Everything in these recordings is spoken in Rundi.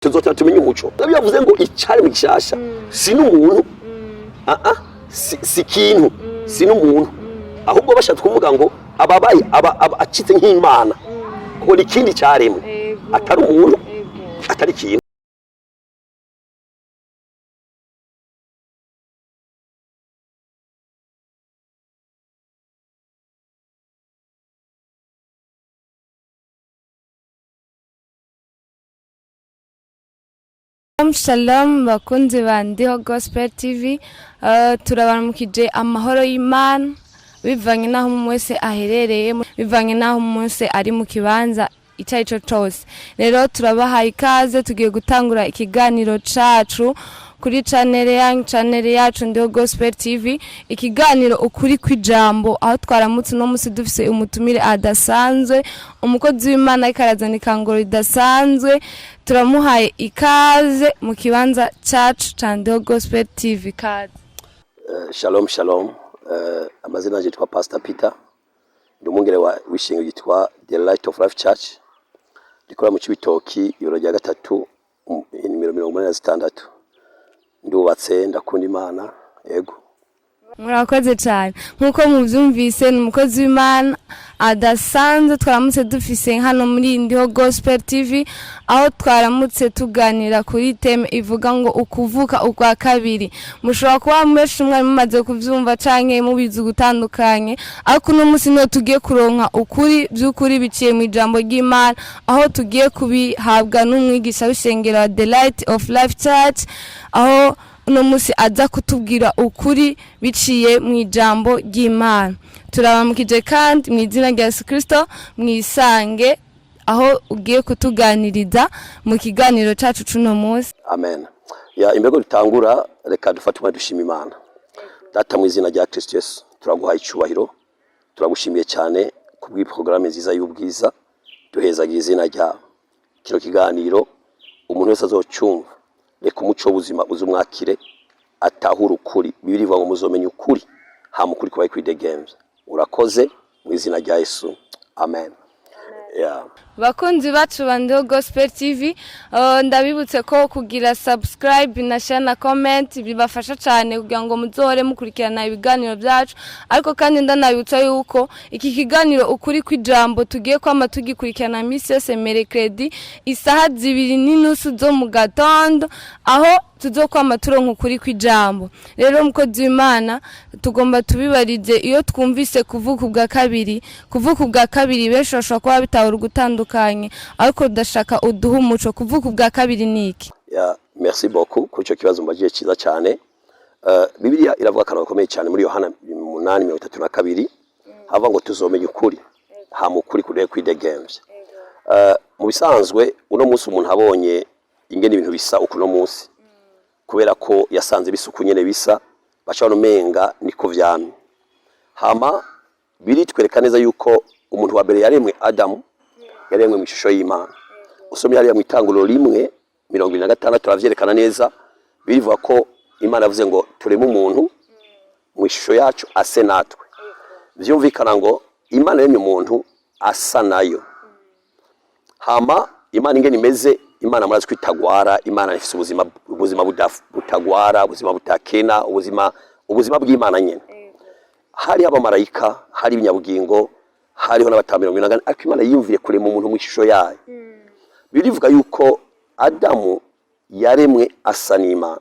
tuzotera tumenye umuco yavuze ngo icari mu gishasha si n'umuntu si kintu si n'umuntu ahubwo bashatse kuvuga ngo ababaye acitse nk'Imana ko ikindi cyaremwe atari umuntu atari kintu. Shalom bakunzi bandiho Gospel TV turabaramukije amahoro y'Imana bivanye naho umwese aherereye bivanye naho umwese ari mu kibanza icyo cyose. Rero turabahaye ikaze tugiye gutangura ikiganiro cacu kuri channel yacu ndiho Gospel TV, ikiganiro ukuri kw'ijambo, aho twaramutse no musi dufise umutumire adasanzwe, umukozi w'Imana ikarazana ikangoro ridasanzwe. Turamuhaye ikaze mu kibanza cacu candiho Gospel TV. Kaze. Shalom shalom. Amazina yanje yitwa Pastor Peter, ndi umwungere w'ishingo yitwa The Light of Life Church, rikora mu Cibitoki ibiro rya gatatu nimero 86. Ndubatse ndakunda Imana yego. Murakoze cyane nkuko muvyumvise n'umukozi w'Imana adasanzwe twaramutse dufise hano muri ndiho Gospel TV, aho twaramutse tuganira kuri teme ivuga ngo ukuvuka ukwa kabiri. Mushobora kuba mwese mwari mumaze kuvyumva canke mubizi gutandukanye, ariko no musi no tugiye kuronka ukuri by'ukuri biciye mu ijambo ry'Imana, aho tugiye kubihabwa n'umwigisha w'ishengero The Light of Life Church, aho uno musi aza kutubwira ukuri biciye mu ijambo ry'Imana. Turabamukije kandi mu izina rya Yesu Kristo mwisange aho ugiye kutuganiriza mu kiganiro cacu cuno musi. Amen. Ya imbego dutangura reka dufatuma dushima Imana. Data mu izina rya Kristo Yesu turaguhaye icubahiro, turagushimiye cyane kubwi programme nziza y'ubwiza, duhezagira izina rya kino kiganiro umuntu wese azocumva, reka umuco w'ubuzima uzumwakire atahura ukuri. Bibiri vuga ngo muzomenya ukuri hamukuri kubaye kuri the games. Urakoze mu izina rya Yesu. Amen. Yeah. Bakunzi bacu bandiho Gospel TV, ndabibutse ko kugira subscribe na share na comment bibafasha cyane kugira ngo muzohore mukurikirana ibiganiro byacu. Ariko kandi ndanabibutsa yuko iki kiganiro ukuri kw'ijambo tugiye kwama tugikurikirana misi yose mercredi isaha 2:30 zo mu gatondo, aho tuzokwama turonka ukuri kw'ijambo. Rero mukozi w'Imana tugomba tubibarize iyo twumvise kuvuka ubwa kabiri benshi bashobora kuba bitahura gutandukanye, ariko dashaka uduha umuco kuvuka ubwa kabiri niki. Ya merci beaucoup kuri cyo kibazo mbagiye cyiza cyane. Bibiliya iravuga akantu gakomeye cyane muri Yohana 8:32 hava ngo tuzomenya ukuri hamukuri kuri the games. Mu bisanzwe uno munsi umuntu abonye ingene ibintu bisa ukuno munsi, kubera ko yasanze bisuku nyene bisa bacano menga niko vyamye. Hama biri twereka neza yuko umuntu wa mbere yaremwe Adamu, yaremwe mu ishusho y'Imana. Usomye hariya mu itanguriro 1:26 turavyerekana neza, birivuga ko Imana yavuze ngo tureme umuntu mu ishusho yacu ase natwe. Vyumvikana ngo Imana yaremye umuntu asa nayo. Hama Imana ingene imeze, Imana murazi kwitagwara, Imana ifise ubuzima butagwara, ubuzima butakena, ubuzima bw'Imana nyene. Hari abamarayika, hari ibinyabugingo, hariho n'abatambira 40, ariko Imana yiyumviye kurema umuntu mu ishusho yayo. Birivuga yuko Adamu yaremwe asa n'Imana.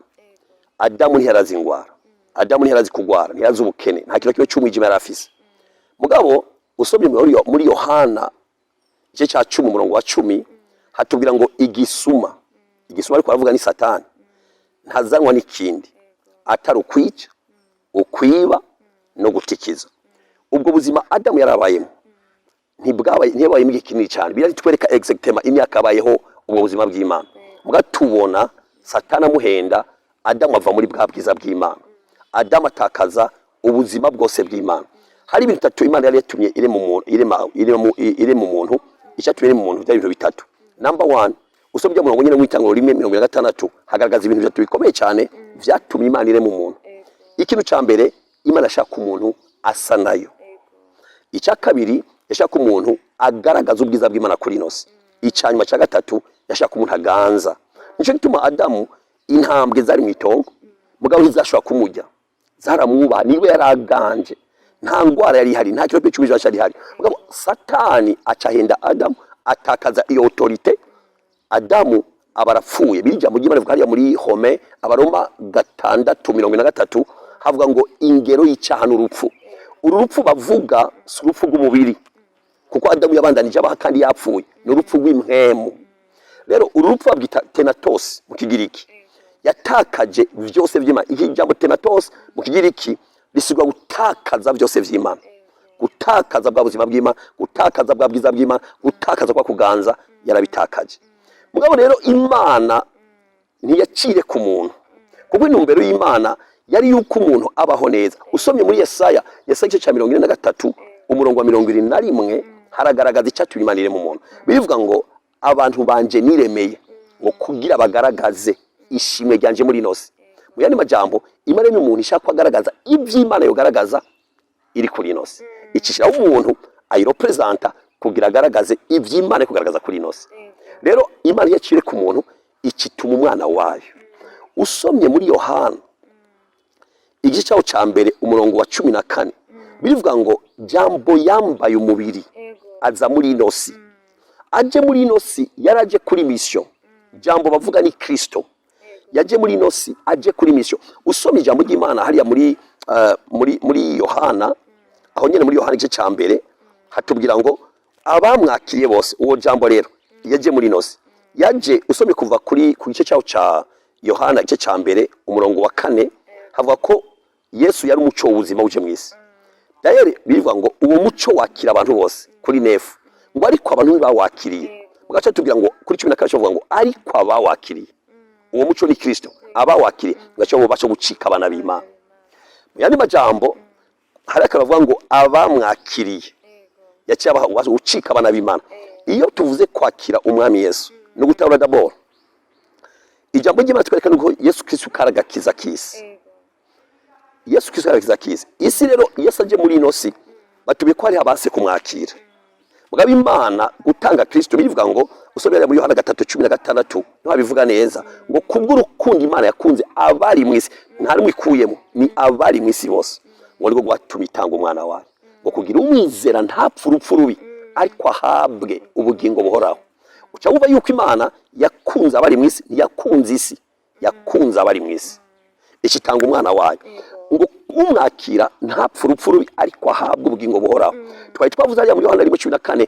Adamu ntiyarazi ingwara, Adamu ntiyarazi kugwara, ntiyarazi ubukene, nta kintu kimwe cy'umwijima yarafise. Mugabo usomye muri Yohana igice cya 10 umurongo wa 10 hatubwira ngo igisuma ariko aravuga ni Satani, ntazanwa n'ikindi atari ukwica, ukwiba no gutikiza. Ubwo buzima Adamu yarabayemo ntibaye mu gikinini cyane, birari twereka exactement imyaka abayeho ubwo buzima bw'Imana. Mugatubona Satani amuhenda, Adamu ava muri bwa bwiza bw'Imana, Adamu atakaza ubuzima bwose bw'Imana. Hari ibintu bitatu Imana yari yatumye ire mu muntu, icyatumye mu muntu byari ibintu bitatu. Number 1, usomye umurongo nyine w'itanguriro 1:26 hagaragaza ibintu bitatu bikomeye cyane vyatumye Imana ire mu muntu. Ikintu cya mbere, Imana ashaka umuntu asa nayo. Icya kabiri, yashaka umuntu agaragaza ubwiza bw'Imana kuri nose. Icyanyuma cya gatatu, yashaka umuntu aganza. nico gituma Adamu intambwe zari mu itongo mugabo ntizashobora kumujya zaramwubaha niwe yaraganje nta ngwara yari hari nta kibazo cy'ubujura cyari hari mugabo Satani acahenda Adamu atakaza iyo autorite Adamu abarapfuye bijya mu gimana vuga muri Home abaroma 6:43 havuga ngo ingero y'icyaha n'urupfu urupfu bavuga si urupfu rw'umubiri kuko Adamu yabandanije abaha kandi yapfuye n'urupfu rw'impemu rero urupfu babwita tenatos mu kigiriki yatakaje byose by'Imana iki jambo tenatos mu kigiriki bisigwa gutakaza byose by'Imana gutakaza bwa buzima bw'Imana gutakaza bwa bwiza bw'Imana gutakaza kwa kuganza yarabitakaje mugabo rero Imana ntiyacire ku muntu kuko intumbero y'Imana yari yuko umuntu abaho neza usomye muri Yesaya cya 43 umurongo wa 21 haragaragaza icyatumye Imana ire mu muntu bivuga ngo abantu banje niremeye ngo kugira bagaragaze ishimwe ryanje muri nose mu yandi majambo Imana ni umuntu ishaka kugaragaza iby'Imana yogaragaza iri kuri nose ikishiraho umuntu ayirepresenta kugira agaragaze iby'Imana kugaragaza kuri nose rero Imana yacire ku muntu ikituma umwana wayo usomye muri Yohana igice cyawo cya mbere umurongo wa 14 bivuga ngo jambo yambaye umubiri aza muri inosi aje muri inosi yaraje kuri mission jambo bavuga ni Kristo yaje muri inosi aje kuri mission usomye jambo ry'Imana hariya muri Yohana aho nyene muri Yohana igice cya mbere hatubwira ngo abamwakiriye bose uwo jambo rero yaje muri inosi yaje usomye kuva ku gice cyawo cya Yohana igice cya mbere umurongo wa 4 havuga ko Yesu yari umuco w'ubuzima uje mwisi dayere bivuga ngo uwo muco wakira abantu bose kuri nefu ngo ariko abantu bawakiriye mugaca tubwira ngo kuri 14 bavuga ngo ariko abawakiriye uwo muco ni Kristo abawakiriye gacha bo baca gucika abana b'Imana mu yandi majambo hari akavuga ngo abamwakiriye yaciye abaha gucika abana b'Imana iyo tuvuze kwakira umwami Yesu no gutabura d'abord ijambo ry'Imana twerekana ko Yesu Kristo karagakiza kisi Yesu Kristo karagakiza kisi isi rero Yesu aje muri inosi batubiye ko hari abase kumwakira mugabo Imana gutanga Kristo bivuga ngo usobera muri Yohana 3:16 no bivuga neza ngo kubw'urukundo Imana yakunze abari mwisi nta rumwe ikuyemo ni abari mwisi bose ngo rwo gwatuma itanga umwana wayo ngo kugira umwizera ntapfa urupfu rubi ariko ahabwe ubugingo buhoraho uca wumva yuko Imana yakunze abari mwisi yakunze isi yakunze abari mwisi ikitanga umwana wayo ngo umwakira ntapfa urupfu rubi ariko ahabwe ubugingo buhoraho twari twavuze ari muri Yohana 14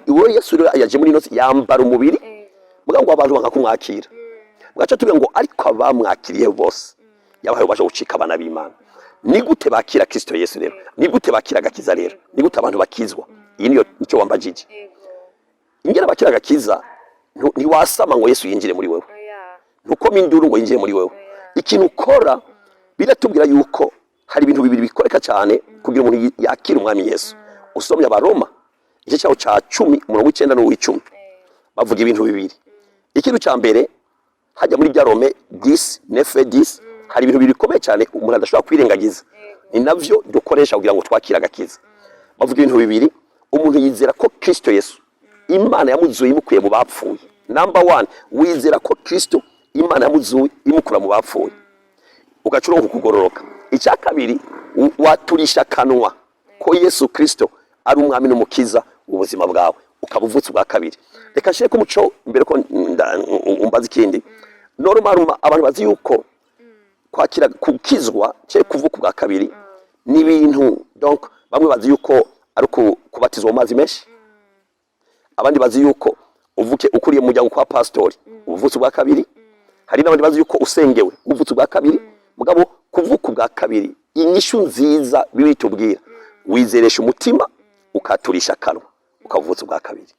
uwo Yesu rero yaje muri inosi yambara umubiri muga ngo abantu banga kumwakira mugaca tubiye ngo ariko abamwakiriye bose yabaye baje gucika abana b'Imana ni gute bakira Kristo Yesu rero ni gute bakira gakiza rero ni gute abantu bakizwa iyi niyo nicyo wambajije ingera bakira gakiza ntiwasama ngo Yesu yinjire muri wewe nuko minduru ngo yinjire muri wewe ikintu ukora biratubwira yuko hari ibintu bibiri bikoreka cyane kugira umuntu yakira umwami Yesu usomye abaroma igice cyawo cya 10 umurongo w'9 n'uw'10 bavuga ibintu bibiri ikintu cya mbere hajya muri bya Rome 10:9-10 hari ibintu bibiri bikomeye cyane umuntu adashobora kwirengagiza ni navyo dukoresha kugira ngo twakira gakiza bavuga ibintu bibiri umuntu yizera ko Kristo Yesu Imana yamuzuye imukuye mu bapfuye number 1 wizera ko Kristo Imana yamuzuye imukura mu bapfuye ugacuronka kugororoka icya kabiri waturisha kanwa ko Yesu Kristo ari umwami n'umukiza ubuzima bwawe ukabuvutse bwa kabiri reka shire ko muco mbere ko umbaza ikindi normal abantu bazi yuko kwakira kukizwa cye kuvuka bwa kabiri ni ibintu donc bamwe bazi yuko ari kubatizwa mu mazi menshi abandi bazi yuko uvuke ukuriye mu muryango kwa pastori ubuvutse bwa kabiri hari n'abandi bazi yuko usengewe ubuvutse bwa kabiri mugabo kuvuka bwa kabiri inyishu nziza biritubwira wizeresha umutima ukaturisha kanwa ukavutse bwa kabiri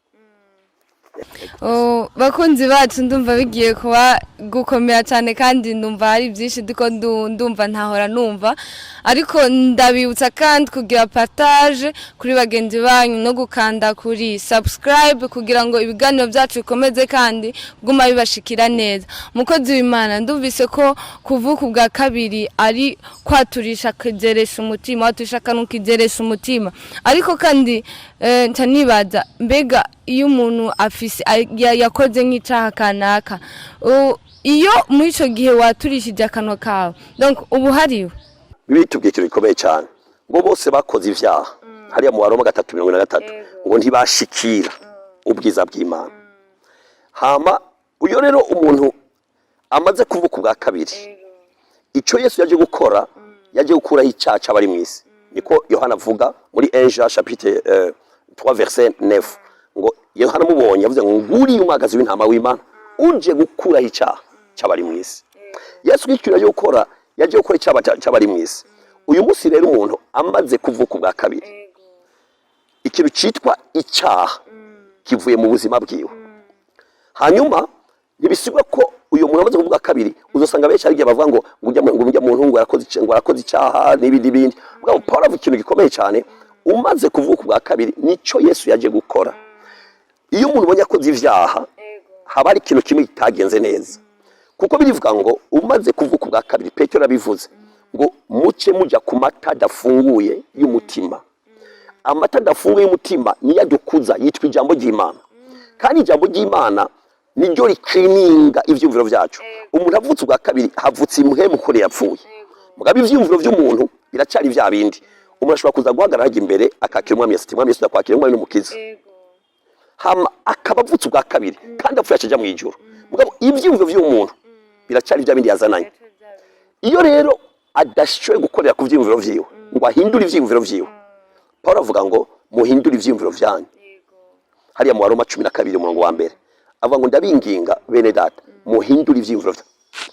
bakunzi bacu ndumva bigiye kuba gukomera cyane kandi ndumva hari byinshi diko ndumva ntahora numva ariko ndabibutsa kandi kugira partage kuri bagenzi banyu no gukanda kuri subscribe kugira ngo ibiganiro byacu bikomeze kandi guma bibashikira neza mukozi w'Imana ndumvise ko kuvuka bwa kabiri ari kwaturisha kigeresha umutima waturisha kanwa kigeresha umutima ariko kandi ntanibaza mbega iyo umuntu afise yakoze nk'icyaha kanaka iyo muri ico gihe waturishije akanwa kawe donc ubu hariwe bibitubwiye ikintu gikomeye cyane ngo bose bakoze ivyaha hariya mu Waroma 3:23 ngo ntibashikira ubwiza bw'Imana hama uyo rero umuntu amaze kuvuka ubwa kabiri ico Yesu yaje gukora yaje gukuraho icaca bari mwisi niko Yohana avuga muri 1 Jean chapitre 3 verset 9 ngo Yohana mubonye yavuze ngo nguri umwagazi w'intama w'Imana uje gukuraho icaha cyabari mwisi Yesu gikira yaje gukora icaha cyabari mwisi uyu munsi rero umuntu amaze kuvuka ubwa kabiri ikintu citwa icaha kivuye mu buzima bwiwe hanyuma nibisigwa ko uyu muntu amaze kuvuga kabiri uzosanga benshi ari bavuga ngo ngujya muntu ngo arakoze icaha n'ibindi bindi bwa Paul avuga ikintu gikomeye cyane umaze kuvuka ubwa kabiri nico Yesu yaje gukora iyo umuntu ubonye akoze ivyaha haba ari ikintu kimwe kitagenze neza kuko birivuga ngo umaze kuvuka ubwa kabiri Petero abivuze ngo muce muja ku mata dafunguye y'umutima amata dafunguye y'umutima niyo adukuza yitwa ijambo ry'Imana kandi ijambo ry'Imana niryo rikrininga ivyumviro vyacu umuntu avutse ubwa kabiri havutse imhemu kure yapfuye mugabe ivyumviro vy'umuntu biracari vya bindi umuntu ashobora kuza guhagarara imbere akakira umwami Yesu akwakira umwami n'umukiza hama akaba avutse ubwa kabiri kandi apfuye acaja mu ijuru mugabo ivyumviro vy'umuntu biracari vya bindi yazananye iyo rero adashoboye gukorera ku vyumviro vyiwe ngo ahindure ivyumviro vyiwe Paul avuga ngo muhindure ivyumviro vyanyu hariya mu Waroma 12:1 avuga ngo ndabinginga bene data muhindure ivyumviro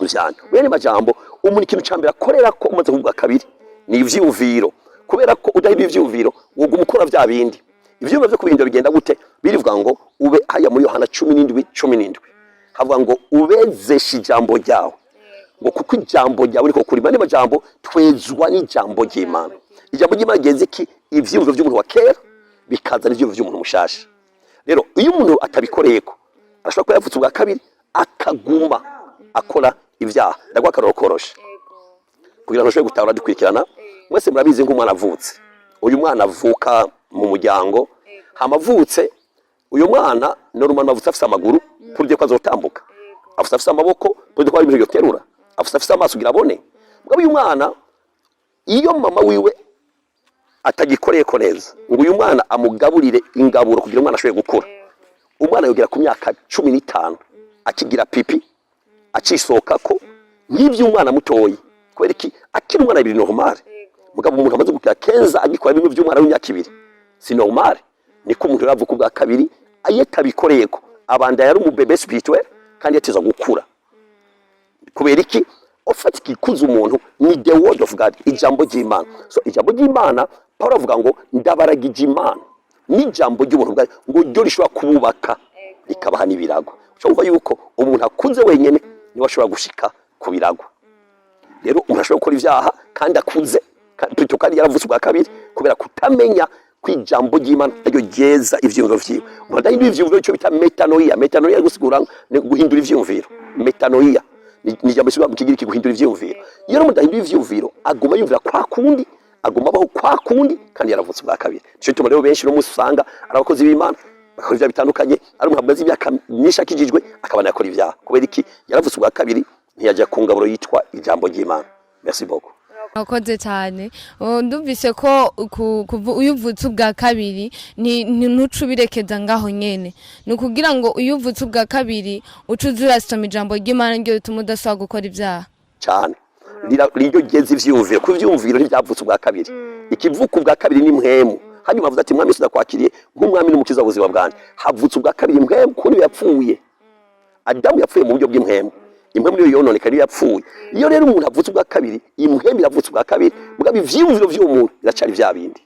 vyanyu bene majambo umuntu ikintu cambere akorera ko umaze kuvuga kabiri ni ivyumviro kubera ko udahindura ivyumviro woga umukora vya bindi ivyumviro vyo kubindura bigenda gute birivuga ngo ube haya muri Yohana 17:17 havuga ngo ubezesha ijambo ryawe ngo kuko ijambo ryawe riko kuri bane majambo twezwa n'ijambo ry'Imana ijambo ry'Imana genze ki ivyumviro vy'umuntu wa kera bikaza n'ivyumviro vy'umuntu mushasha rero iyo umuntu atabikoreyeko arashobora kuba yavutse ubwa kabiri akaguma akora ivyaha ndagwa karorokoroshe kugira ngo ashobore gutahura dukurikirana mwese murabizi nk'umwana avutse uyu mwana avuka mu muryango hamavutse uyu mwana normal avutse afise amaguru kurye ko azotambuka afise amaboko kurye ko ari ibintu yoterura afise amaso kugira abone mugabo uyu mwana iyo mama wiwe atagikoreye ko neza ngo uyu mwana amugaburire ingaburo kugira umwana ashobore gukura umwana yogera ku myaka 15 akigira pipi acisokako nk'ivyo umwana mutoyi kwereki akiri umwana ibiri normal mugabo umuntu amaze gukira kenza agikora bimwe vy'umwana w'imyaka 2 si normal niko umuntu yavuka ubwa kabiri ayetabikoreyeko abanda yari umubebe spirituel kandi yateza gukura kubera iki ofatiki ikuza umuntu ni the word of God ijambo ry'Imana so ijambo ry'Imana Paul avuga ngo ndabaragije Imana n'ijambo ry'umuntu ngo ryo rishobora kububaka rikabaha n'ibirago cyumva yuko umuntu akunze wenyene niwe ashobora gushika ku birago rero umuntu ashobora gukora ivyaha kandi akunze kandi yaravutse ubwa kabiri kubera kutamenya kwijambo ry'Imana ryo ryeza ivyumviro vyiwe umuntu adahindura ivyumviro cyo bita metanoia gusigura guhindura ivyumviro metanoia ni jambo shiba mu kigiriki guhindura ivyumviro iyo umuntu adahindura ivyumviro aguma yumvira kwa kundi aguma baho kwa kundi kandi yaravutse ubwa kabiri cyo tuma rero benshi no musanga arabakozi b'Imana bakora ivya bitandukanye ari umuntu amaze imyaka myinshi akijijwe akabana yakora ivyaha kubera iki yaravutse ubwa kabiri ntiyaje ku ngaburo yitwa ijambo ry'Imana merci beaucoup Akoze cyane ndumvise ko uyuvutse ubwa kabiri ni ntucubirekeza ngaho nyene ni kugira ngo uyuvutse ubwa kabiri ucuzura soma ijambo ry'Imana ryo bituma udasaba gukora ivyaha cyane ryo geze ivyumviro ku vyumviro ntibyavutse ubwa kabiri ikivuka ubwa kabiri ni mhemu hanyuma avuze ati mwami Yesu ndakwakiriye nk'umwami n'umukiza w'ubuzima bwanjye havutse ubwa kabiri mhemu kuri yapfuye Adamu yapfuye mu buryo bw'imhemu impemu niyo yononekana yapfuye iyo rero umuntu avutse ubwa kabiri impemu iravutse ubwa kabiri mugabo ivyumviro vy'umuntu biracari vya bindi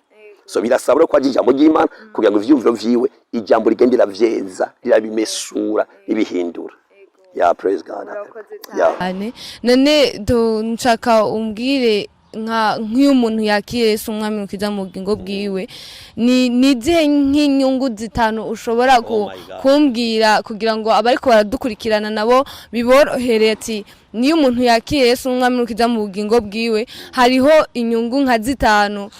so birasaba ko aje ijambo ry'Imana kugira ngo ivyumviro vyiwe ijambo rigendera vyeza rirabimesura ibihindura ya praise God none nshaka umbwire nk'iyo umuntu yakiriye Yesu umwami n'umukiza mu bugingo bwiwe ni zihe nk'inyungu zitanu ushobora kumbwira kugira ngo abariko baradukurikirana nabo biborohere ati niyo umuntu yakiriye Yesu umwami n'umukiza mu bugingo bwiwe hariho inyungu nka zitanu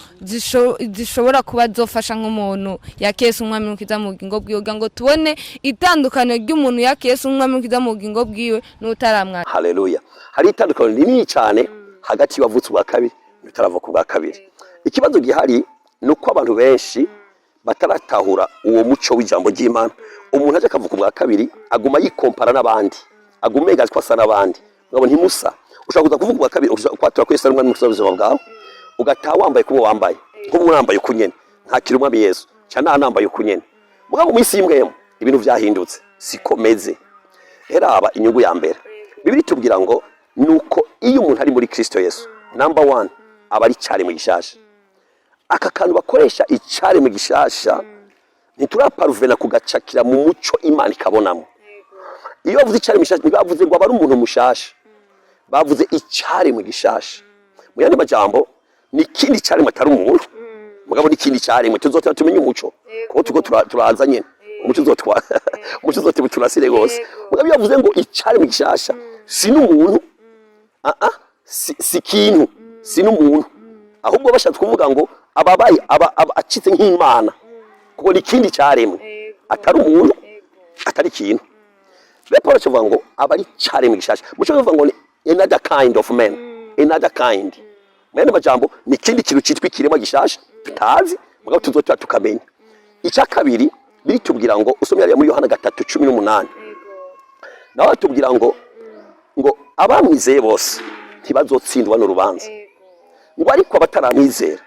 zishobora kuba zofasha nk'umuntu yakiriye Yesu umwami n'umukiza mu bugingo bwiwe kugira ngo tubone itandukano ry'umuntu yakiriye Yesu umwami n'umukiza mu bugingo bwiwe n'utaramwara. Haleluya. Hari itandukano rinini cyane hagati y'abavutse ubwa kabiri n'utaravuka ubwa kabiri. Ikibazo gihari nuko abantu benshi bataratahura uwo muco w'ijambo ry'Imana. Umuntu aje akavuka ubwa kabiri aguma yikompara n'abandi, agumega twasa n'abandi. Ngabo ntimusa ushaka kuza kuvuga ubwa kabiri ukwatura kwesa n'umwana n'ubuzima bwawe ugataha wambaye kubo wambaye kubo mwambaye ukunyene nta kiri umwami Yesu cyane anambaye ukunyene. Mugabo mu isi imwe ibintu byahindutse sikomeze. Eraba inyungu ya mbere Bibiri tubwira ngo nuko iyo umuntu ari muri Kristo Yesu number 1 abari cyari mu gishasha. Aka kantu bakoresha icyari mu gishasha ntituraparuvena kugacakira mu muco Imana ikabonamo. Iyo bavuze icyari mu gishasha ntibavuze ngo abari umuntu mushasha, bavuze icyari mu gishasha. Mu yandi majambo ni kindi cyari mu atari umuntu mugabo ni kindi cyari mu tuzotera tumenye umuco ko tuko turaza nyene umuco uzoteba turasire gose. Mugabo yavuze ngo icyari mu gishasha si n'umuntu si kintu si n'umuntu ahubwo bashatse kuvuga ngo ababaye acitse nk'Imana kuko ni kindi cyaremwe atari umuntu atari kintu. Paul avuga ngo abari cyaremwe gishasha muco uvuga ngo another kind of man another kind mwene majambo ni kindi kintu cyitwa ikirema gishasha tutazi mugabo tuzotera tukamenya. Icya kabiri bitubwira ngo usomye muri Yohana 3:18 nawe tubwira ngo abamwizeye bose ntibazotsindwa n'urubanza ngo ariko abataramwizera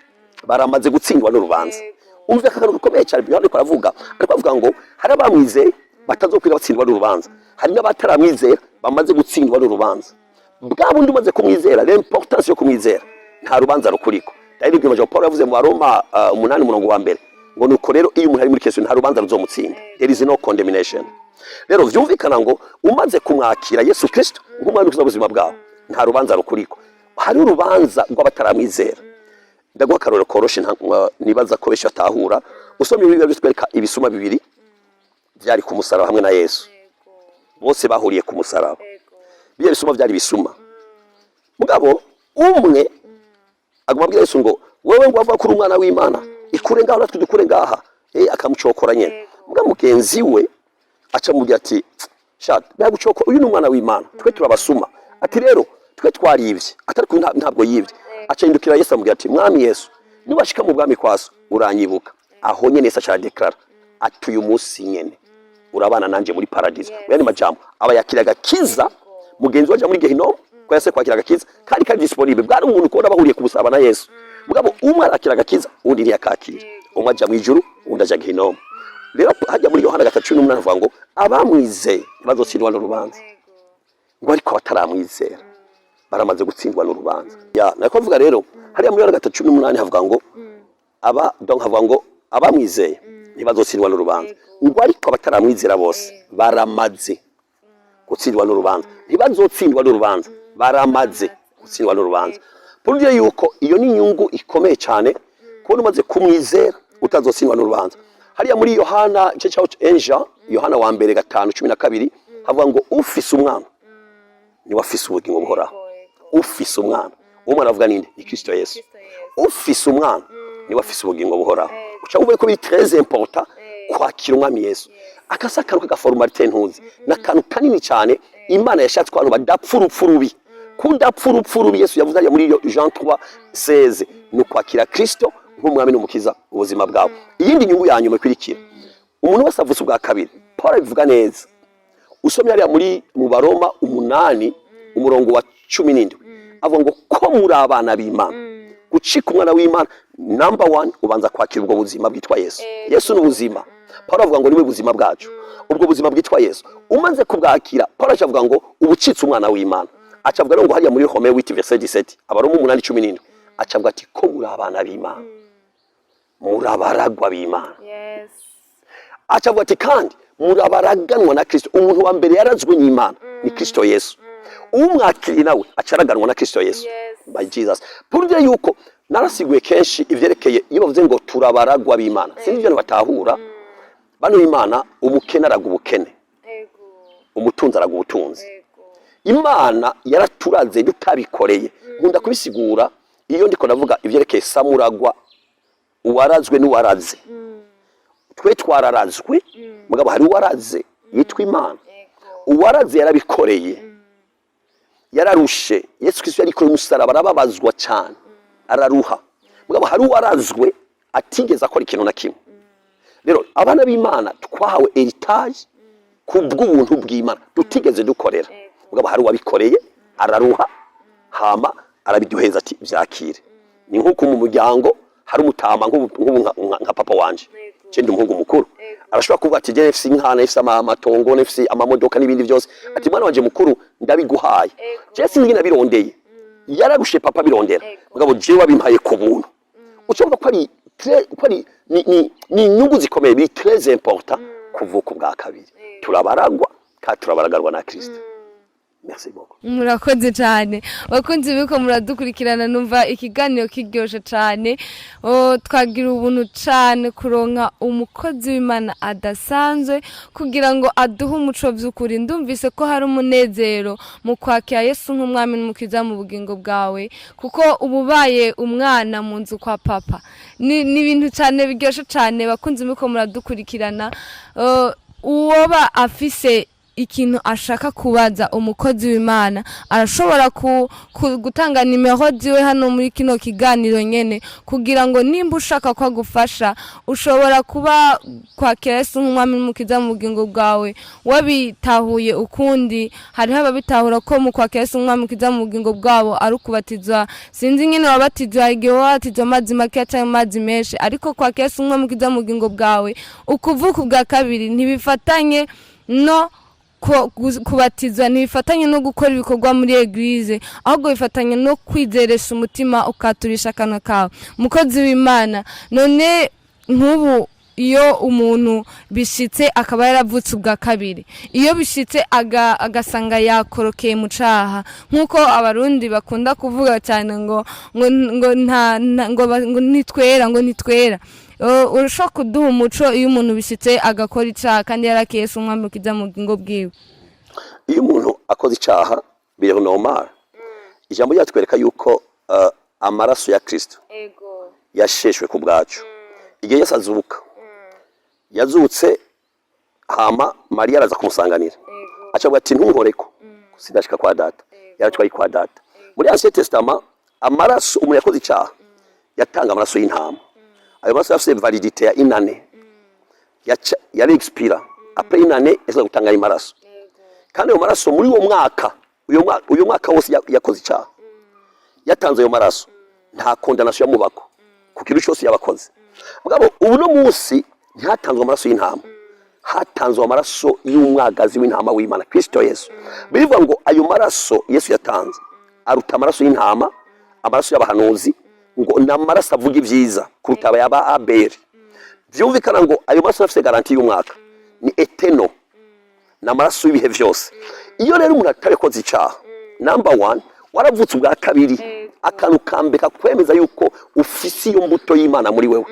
baramaze gutsindwa n'urubanza. Umve akantu gakomeye cyane Yohana ariko aravuga ngo hari abamwizeye batazokwira batsindwa n'urubanza hari n'abataramwizera bamaze gutsindwa n'urubanza. Bwa bundi umaze kumwizera l'importance yo kumwizera nta rubanza rukuriko. Dari bw'imajambo Paul yavuze mu Roma 8:1 ngo nuko rero iyo umuntu ari muri Kristo nta rubanza ruzomutsinda. There is no condemnation. Rero vyumvikana ngo umaze kumwakira Yesu Kristo nk'umwana w'ubuzima bwawe nta rubanza rukuriko. Hari urubanza rw'abataramwizera. Ndaguha akarorero koroshe nibaza ko besha tahura usomye Bibiliya bitwereka ibisuma bibiri byari ku musaraba hamwe na Yesu. Bose bahuriye ku musaraba. Biye bisuma byari bisuma. Mugabo umwe agumabwira Yesu ngo wewe ngo ava kuri umwana w'Imana ikure ngaho natwe dukure ngaha akamucokora nyene. Mugabo mugenzi we aca mubwira ati shat bagucoko uyu n'umwana w'Imana twe turabasuma ati rero twe twarivye atari ko ntabwo yivye. Aca indukira Yesu amubwira ati mwami Yesu nibashika mu bwami kwaso uranyibuka. Aho nyene Yesu aca declare ati uyu munsi nyene urabana nanje muri paradiso. Yani majambo aba yakiraga kiza mugenzi waje muri gehinomu ko yase kwakiraga kiza kandi kandi disponible bwari umuntu ko bahuriye ku busaba na Yesu. Mugabo umwe arakiraga kiza undi ntiyakakira umwe aja mu ijuru undi aja gehinomu. Rero hajya muri Yohana 3:18 avuga ngo abamwizeye bazotsindwa n'urubanza ngo ariko bataramwizera baramaze gutsindwa n'urubanza. Nako avuga rero hariya muri Yohana 3:18 havuga ngo havuga ngo abamwizeye ntibazotsindwa n'urubanza ngo ariko bataramwizera bose baramaze gutsindwa n'urubanza. Ntibazotsindwa n'urubanza baramaze gutsindwa n'urubanza. Burya yuko iyo ni inyungu ikomeye cyane ko umaze kumwizera utazotsindwa n'urubanza. Hariya muri Yohana Yohana wa mbere 5:12 havuga ngo ufise umwana ni wafise ubugingo buhoraho. Ufise umwana umwana avuga ninde ni Kristo Yesu. Ufise umwana ni wafise ubugingo buhoraho. Uca uvuye ko biri très important kwakira umwami Yesu. Akasakaruka gaformalite ntuzi na kantu kanini cyane Imana yashatse abantu badapfurupfurubi kundapfurupfurubi. Yesu yavuze muri Jean 3:16 ni kwakira Kristo nk'umwami n'umukiza ubuzima bwawe. Iyindi nyungu ya nyuma ikurikira umuntu wese avutse ubwa kabiri Paul abivuga neza usomye hariya muri mu Baroma 8:17 avuga ngo ko muri abana b'Imana gucika umwana w'Imana number 1 ubanza kwakira ubwo buzima bwitwa Yesu. Yesu n'ubuzima. Paul avuga ngo niwe buzima bwacu ubwo buzima bwitwa Yesu. Umanze kubwakira Paul avuga ngo ubucitse umwana w'Imana. Acavuga ngo hariya muri Rome 8:17 Abaroma 8:17 acavuga ati ko muri abana b'Imana murabaragwa b'Imana. Yes. Acavuga ati kandi murabaraganwa na Kristo. Umuntu wa mbere yarazwe n'Imana ni Kristo Yesu. Umwakiriye nawe acaraganwa na Kristo Yesu. by Jesus puruvye yuko narasiguye kenshi ivyerekeye iyo bavuze ngo turabaragwa b'Imana sinzi ibyo batahura bano b'Imana umukene araga ubukene umutunzi araga ubutunzi Imana yaraturaze dutabikoreye nkunda kubisigura iyo ndiko navuga ivyerekeye samuragwa uwarazwe n'uwaraze twe twararazwe mugabo hari uwaraze yitwa Imana uwaraze yarabikoreye yararushe Yesu Kristo yariko umusaraba arababazwa cyane araruha mugabo hari uwarazwe atigeze akora ikintu na kimwe rero abana b'Imana twahawe heritage kubw'ubuntu bw'Imana tutigeze dukorera mugabo hari uwabikoreye araruha hama arabiduheza ati byakire ni nkuko mu muryango hari umutama nka papa wanje cende umuhungu mukuru arashobora kuvuga ati je nefisi inka nefisi amatongo nefisi amamodoka n'ibindi byose ati mwana wanje mukuru ndabiguhaye je sinzi nabirondeye yararushe papa birondera mugabo je wabimpaye ku buntu ucumva ko ari ni inyungu zikomeye bi très important kuvuka bwa kabiri turabaragwa ka turabaragarwa na Kristo. Merci beaucoup. Murakoze cyane bakunzi biko muradukurikirana numva ikiganiro kiryoshe cyane twagira ubuntu cyane kuronka umukozi w'Imana adasanzwe kugira ngo aduhe umuco by'ukuri ndumvise ko hari umunezero mu kwakira Yesu nk'umwami n'umukiza mu bugingo bwawe kuko ububaye umwana mu nzu kwa papa ni ibintu cyane biryoshe cyane bakunzi biko muradukurikirana uwoba afise ikintu ashaka kubaza umukozi w'Imana arashobora gutanga nimero ziwe hano muri kino kiganiro nyene kugira ngo nimba ushaka ko agufasha ushobora kuba kwakira Yesu nk'umwami n'umukiza mu bugingo bwawe wabitahuye ukundi hariho ababitahura ko mu kwakira Yesu nk'umwami n'umukiza mu bugingo bwabo ari ukubatizwa sinzi nyene wabatizwa igihe wabatizwa amazi make cyangwa amazi menshi ariko kwakira Yesu nk'umwami n'umukiza mu bugingo bwawe ukuvuka bwa kabiri ntibifatanye no kubatizwa ntibifatanye no gukora ibikorwa muri eglise ahubwo bifatanye no kwizeresha umutima ukaturisha akanwa kawe mukozi w'Imana none nk'ubu iyo umuntu bishitse akaba yaravutse ubwa kabiri iyo bishitse agasanga yakorokeye mu caha nkuko abarundi bakunda kuvuga cyane ngo nitwera urashaka kuduha umuco iyo umuntu bishitse agakora icaha kandi yarakiye Yesu umwami ukiza mu bugingo bwiwe iyo umuntu akoze icaha biri normal ijambo ryatwereka yuko amaraso ya Kristo yasheshwe ku bwacu igihe Yesu azuka yazutse hama Maria araza kumusanganira acavuga ati ntunkoreko sidashika kwa data yaratwaye kwa data muri Ancien Testament amaraso umuntu yakoze icaha yatanga amaraso y'intama ayo maraso yafise validité ya inane yari expira après inane eza gutanga ayo maraso kandi ayo maraso muri uyo mwaka wose yakoze icaha yatanze ayo maraso nta condamnation yamubako ku kintu cyose yabakoze mugabo ubu no munsi ntihatanzwe amaraso y'intama hatanzwe amaraso y'umwagazi w'intama w'Imana Kristo Yesu bivuga ngo ayo maraso Yesu yatanze aruta amaraso y'intama amaraso y'abahanuzi ngo namaraso avuga ivyiza kuruta aba Abeli byumvikana ngo ayo maraso afite garantie y'umwaka ni eternal namaraso y'ibihe vyose iyo rero umuntu atarekoze icaha number 1 waravutse ubwa kabiri akantu kambeka kwemeza yuko ufise iyo mbuto y'Imana muri wewe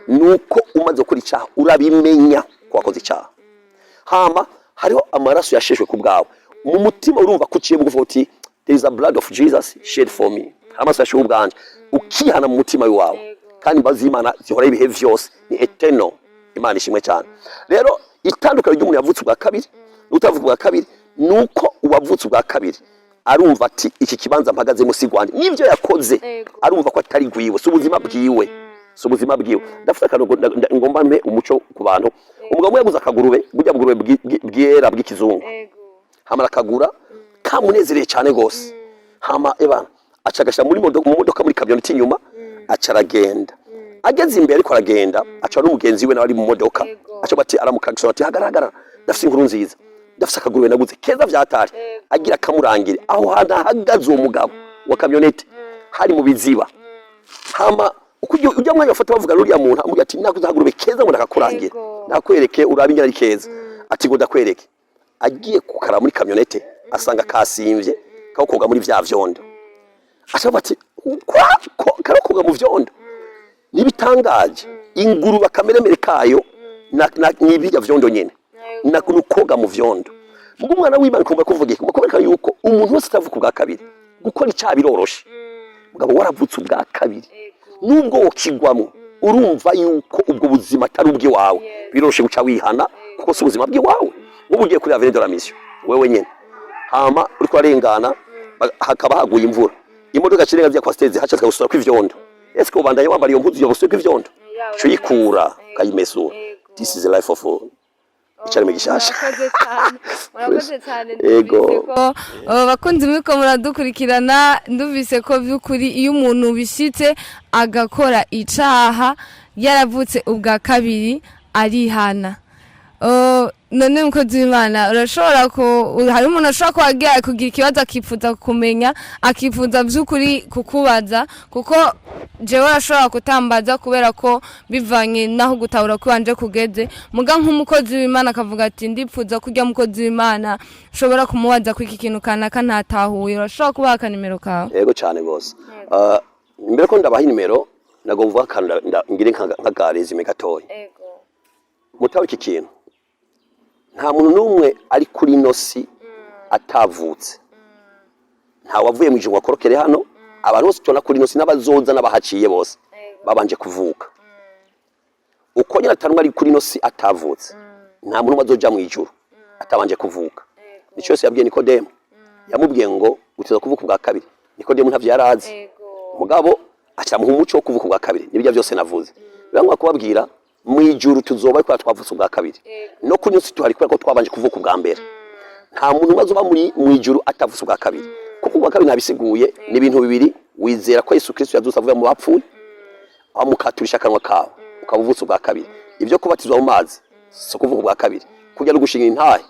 nuko umaze gukora icaha urabimenya ko wakoze icaha hama hariho amaraso yasheshwe ku bwawe mu mutima urumva kuciye bugufa uti there is a blood of Jesus shed for me amaraso yasheshwe ubwanje ukihana mu mutima wawe kandi imbabazi y'Imana zihora ibihe vyose ni eternal Imana ishimwe cyane rero itandukanye ry'umuntu yavutse ubwa kabiri n'utavuga ubwa kabiri nuko uwavutse ubwa kabiri arumva ati iki kibanza mpagaze musi gwanje nivyo yakoze arumva ko atari gwiwe subuzima bwiwe ndafite akantu ngomba mpe umuco ku bantu umugabo yaguze akagurube burya bugurube bwera bw'ikizungu hama akagura kamunezereye cyane gose hama ebana acagasha muri modoka muri kamyoneti inyuma acaragenda ageze imbere ariko aragenda aca n'umugenzi we n'abari mu modoka aca bati aramukagisha ati hagaragara ndafite inkuru nziza ndafite akagurube naguze keza vyatari agira kamurangire aho hahagaze uwo mugabo wa kamyoneti hari mu biziba hama ujya mwanya bafata bavuga ruriya muntu amubwira ati nakuze akagurube keza ngo ndakakurangire nakwereke urabinyara ari keza ati ngo ndakwereke agiye kukara muri kamyoneti asanga kasimvye kakoga muri vya vyondo ashaka ati karokoga mu vyondo nibitangaje ingurube akameremere kayo n'ibirya vyondo nyene nakunukoga mu vyondo mugo umwana w'Imana kumva kuvuga iki mukomeka yuko umuntu wese atavuka ubwa kabiri gukora icyaha biroroshe mugabo waravutse ubwa kabiri nubwo wokigwamo urumva yuko ubwo buzima atari ubw'iwawe biroroshe guca wihana kuko si ubuzima bw'iwawe nk'ubu ugiye kuri avenue de la mission wewe nyene hama uriko arengana hakaba haguye imvura imodoka cirenga vya kwa stage haca gusura kw'ivyondo ese ko bandanye wambara iyo mpuzu yo gusura kw'ivyondo cyo yikura kayimesura this is the life of icyari mugishasha murakoze cyane ndumvise ko bakunzi mwiko muradukurikirana ndumvise ko byukuri iyo umuntu bishitse agakora icaha yaravutse ubwa kabiri arihana none mukozi w'Imana urashobora ko hari umuntu ashobora kugira ikibazo akifuza kumenya akifuza byukuri kukubaza kuko jewe ashobora kutambaza kubera ko bivanye naho gutahura kwanje kugeze muga nk'umukozi w'Imana akavuga ati ndipfuza kujya mukozi w'Imana ushobora kumubaza kwiki kintu kanaka ntatahuye urashobora kubaka nimero kawe yego cyane gose imbere ko ndabaha nimero nagomba ngire nka garezi megatoyi yego mutawe iki kintu nta muntu n'umwe ari kuri nosi atavutse nta wavuye mu ijuru wakorokere hano abantu bose tubona kuri nosi n'abazoza n'abahaciye bose babanje kuvuka uko nyine atanumwe ari kuri nosi atavutse nta muntu bazoja mu ijuru atabanje kuvuka nico yose yabwiye Nikodemo yamubwiye ngo utiza kuvuka ubwa kabiri Nikodemo ntavyo yarazi mugabo acamuha umuco wo kuvuka ubwa kabiri nibyo byose navuze birangwa kubabwira mu ijuru tuzoba ariko twavutse ubwa kabiri no kuri nosi tuhari ko twabanje kuvuka ubwa mbere nta muntu bazoba mu ijuru atavutse ubwa kabiri kuko ubwa kabiri nabisiguye ni ibintu bibiri wizera ko Yesu Kristo yazuse avuye mu bapfuye amukaturisha akanwa kawe ukabuvutse ubwa kabiri ibyo kubatizwa mu mazi so kuvuga ubwa kabiri kujya no gushinga intahe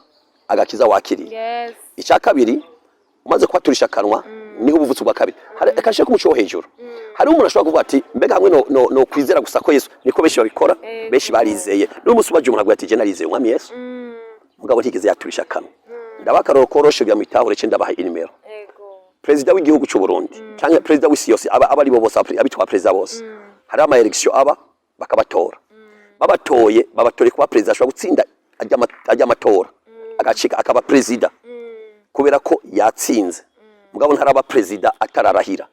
agakiza wakiriye icya kabiri umaze kwaturisha akanwa niho ubuvutse ubwa kabiri akashe kumuco hejuru hari umuntu ashobora kuvuga ati mbega hamwe no kwizera gusa ko Yesu niko benshi babikora benshi barizeye n'umunsi ubaje umuntu aguye ati je narizeye umwami Yesu mugabo ntigeze yaturisha akanwa ndabakaroro koroshe bya mitahure cyo ndabaha inimero President w'igihugu cy'u Burundi cyangwa president w'isi yose aba ari bo bose abitwa president bose hari ama election aba bakabatora babatore kuba president ashobora gutsinda ajya amatora agacika akaba president kubera ko yatsinze mugabo ntaraba president atararahira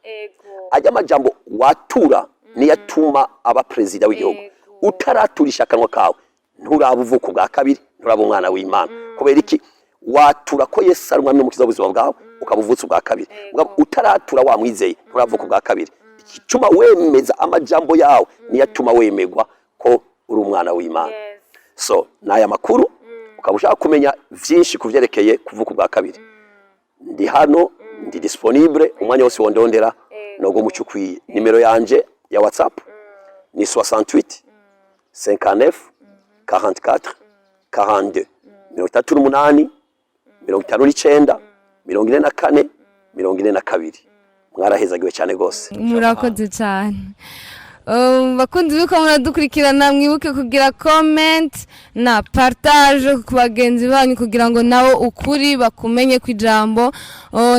ajya amajambo watura niyatuma aba president w'igihugu utaraturisha akanwa kawe nturabuvuka ubwa kabiri nturaba umwana w'Imana kubera iki watura ko Yesu ari umwami n'umukiza w'ubuzima bwawe ukabuvutsa ubwa kabiri utaratura wamwizeye nturavuka ubwa kabiri ikituma wemeza amajambo yawe niyatuma wemegwa ko uri umwana w'Imana so naya makuru ukabushaka kumenya vyinshi kuvyerekeye kuvuka ubwa kabiri ndi hano ndi disponible umwanya wose wondondera nogo mucukwiye nimero yanje ya WhatsApp ni 68 59 44 42 38 59 44 42 mwarahezagiwe cyane gose murakoze cyane bakundi biko muradukurikirana mwibuke kugira comment na partage ku bagenzi banyu kugira ngo nawo ukuri bakumenye kwijambo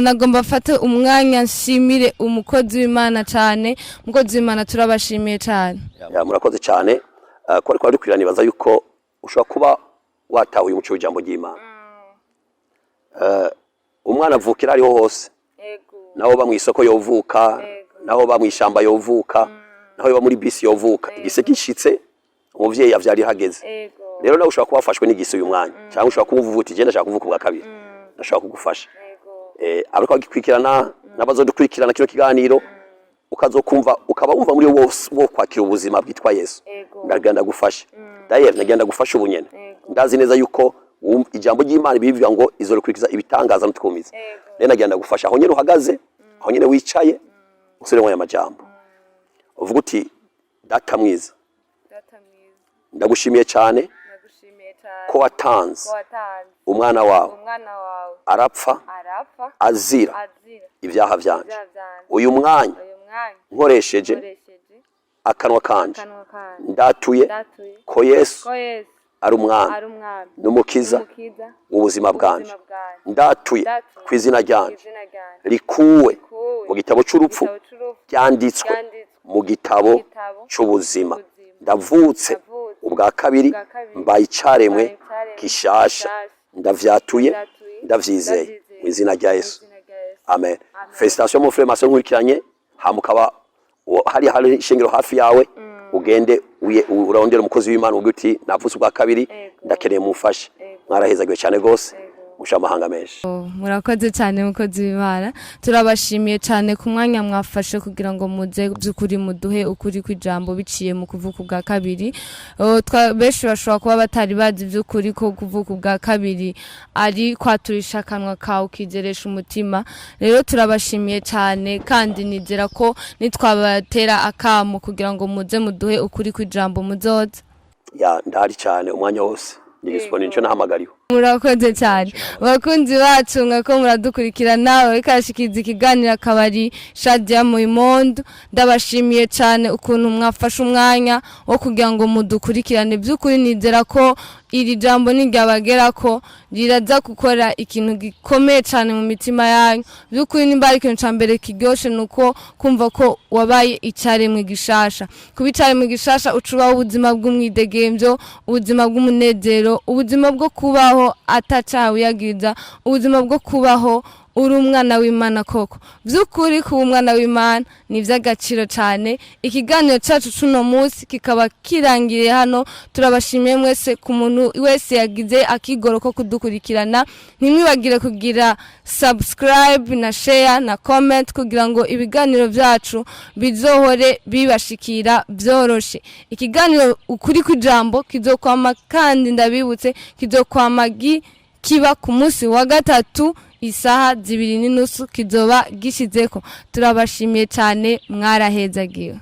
nagomba fate umwanya nshimire umukozi w'Imana cyane umukozi w'Imana turabashimiye cyane murakoze cyane ko ariko dukwirana baza yuko ushobora kuba watahuye umuco w'ijambo ry'Imana umwana avukira ariho hose naho ba mu isoko yovuka naho ba mu ishamba yovuka naho ba muri bisi yovuka igise gishitse umuvyeyi yavyari hageze rero nawe ushobora kubafashwe n'igise uyu mwanya cyangwa ushobora kuvuvuta igenda ashaka kuvuka ubwa kabiri ndashaka kugufasha ariko agikwikirana nabazodukurikirana kino kiganiro ukazokumva ukaba wumva muri wo kwakira ubuzima bwitwa Yesu ndagenda gufasha dayer nagenda gufasha ubunyene ndazi neza yuko ijambo ry'Imana bivuga ngo izorukurikiza ibitangaza n'utwumiza rero nagenda gufasha aho nyene uhagaze aho nyene wicaye usire mu majambo uvuga uti data mwiza ndagushimiye cyane ko watanze umwana wawe arapfa azira ibyaha byanje uyu mwanya nkoresheje akanwa kanje ndatuye ko Yesu ari umwana n'umukiza ubuzima bwanje ndatuye kwizina ryanje rikuwe mu gitabo cy'urupfu byanditswe mu gitabo cy'ubuzima ndavutse ubwa kabiri mbaye icaremwe gishasha ndavyatuye ndavyizeye mu izina rya Yesu amen. Felicitation mon frère maso nkurikiranye hamukaba hari ishengero hafi yawe ugende urondera umukozi w'Imana uguti navutse ubwa kabiri ndakeneye mufashe mwarahezagiwe cyane gose mushamahanga menshi. Murakoze cyane mukozi w'Imana turabashimiye cyane ku mwanya mwafashe kugira ngo muze byukuri muduhe ukuri kw'ijambo biciye mu kuvuka ubwa kabiri. Benshi bashobora kuba batari bazi byukuri ko kuvuka ubwa kabiri ari kwaturisha akanwa kawe ukigeresha umutima. Rero turabashimiye cyane kandi nizera ko nitwabatera akamo kugira ngo muze muduhe ukuri kw'ijambo muzoza. Ndahari cyane umwanya wose ndispone nico nahamagariwe. Murakoze cyane bakunzi bacu ngako muradukurikira nawe kashikiza ikiganiro akabari Shadia mu imondo. Ndabashimiye cyane ukuntu mwafashe umwanya wo kugira ngo mudukurikirane by'ukuri nizera ko iri jambo n'iryabagera ko riraza gukora ikintu gikomeye cyane mu mitima yanyu. By'ukuri nimba ari ikintu cyambere kiryoshe nuko kumva ko wabaye icyaremwe gishasha. Kubicaremwe gishasha ucubaho ubuzima bw'umwidegemvyo, ubuzima bw'umunezero, ubuzima bwo kubaho atacawe yagiza, ubuzima bwo kubaho uri umwana w'Imana koko. By'ukuri kuba umwana w'Imana ni iby'agaciro cyane. Ikiganiro cyacu cuno munsi kikaba kirangiriye hano. Turabashimiye mwese ku muntu wese yagize akigoro ko kudukurikirana. Ntimwibagire kugira subscribe na share na comment kugira ngo ibiganiro byacu bizohore bibashikira byoroshe. Ikiganiro ukuri kw'ijambo kizokwama kandi ndabibutse kizokwama kiba ku munsi wa gatatu isaha 2:30 kizoba gishizeko. Turabashimiye cyane mwarahezagiwe.